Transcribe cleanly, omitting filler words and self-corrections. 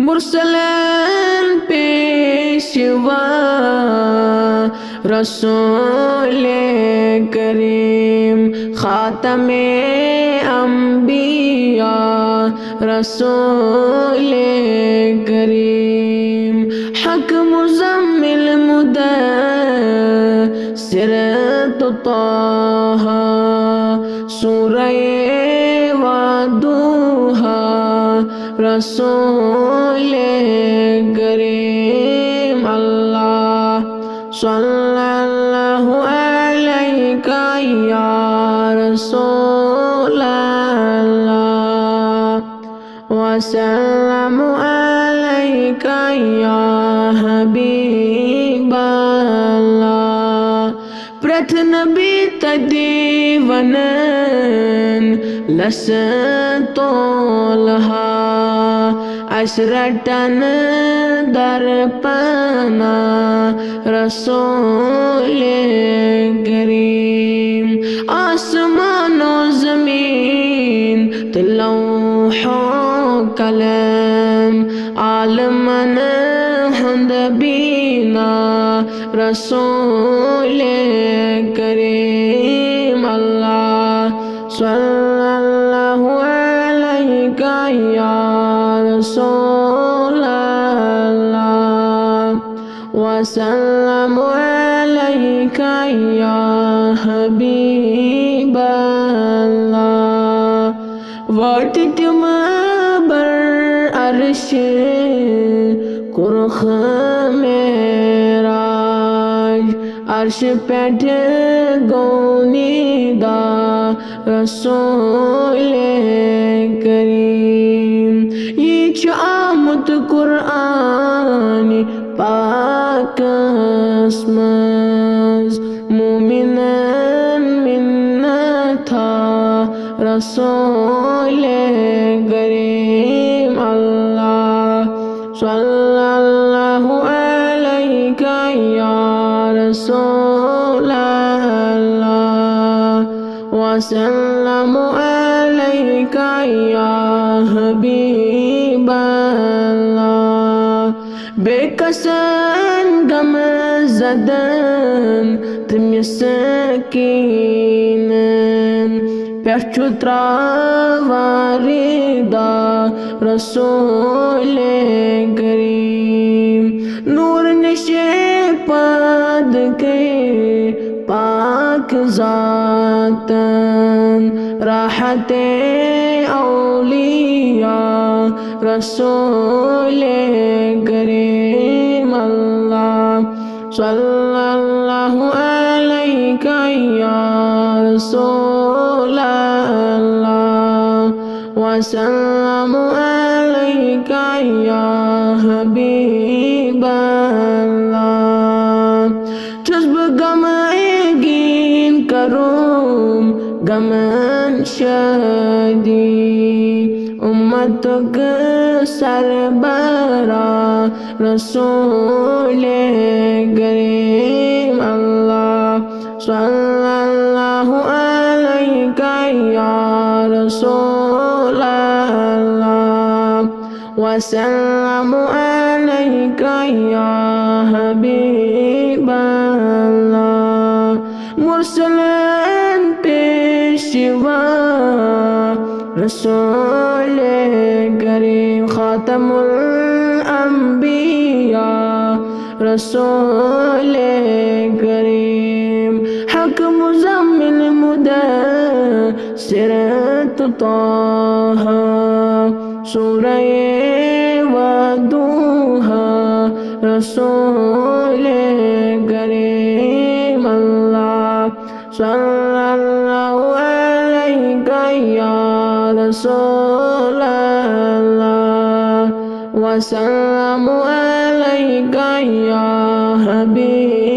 मुरसलन पेशवा रसूल करीम खातमे अंबिया रसूल करीम हक मुज़म्मिल मुदस्सिर ताहा सूरह वदूहा रसूल करीम अल्लाह सल्लल्लाहु अलैका या रसूल अल्लाह वसल्लमु अलैका या हबीब अल्लाह प्रथ नबी तदीवनन लस तोलहा असरटन दरपना रसूल करीम आसमानो ज़मीन तलौहो कलम आलमन हंद बीना रसूल करीम अल्लाह सल्लल्लाहु अलैका या रसूल अल्लाह वसल्लमु अलैका या हबीब अल्लाह वाटितम बर अर्श कुरख मेराज अर्श पैठ गोनीदा रसूल करीम ये आमद कुरान पाक अस्मज मोमिनन मिन्नता रसूल करीम अल्लाह सल्लल्लाहु अलैका या रसूल अल्लाह वसल्लमु अलैका या हबीब अल्लाह बेकसन गम ज़दन तुम सकीनन पेछु त्रावारिदा रसूल करीम नूर निशे पद के पाक ज़ातन राहते औलिया रसूल करीम अल्लाह सल्लल्लाहु अलैका या रसूल अल्लाह वसल्लमु अलैका या हबीब अल्लाह चुस्ब गमगीन करूम गमन शदी उम्मत के सरबरा रसूल करीम अल्लाह सल्लल्लाहु अलैका या रसूल अल्लाह वसल्लमु अलैका या हबीब अल्लाह मुरसलन पेशवा रसूल करीम खातमुल अंबिया रसूल करीम हक मुज़म्मिल मुदस्सिर ताहा सूरह वदूहा रसूल करीम अल्लाह सल्लल्लाहु अलैका या रसूल अल्लाह वसल्लमु अलैका या हबीब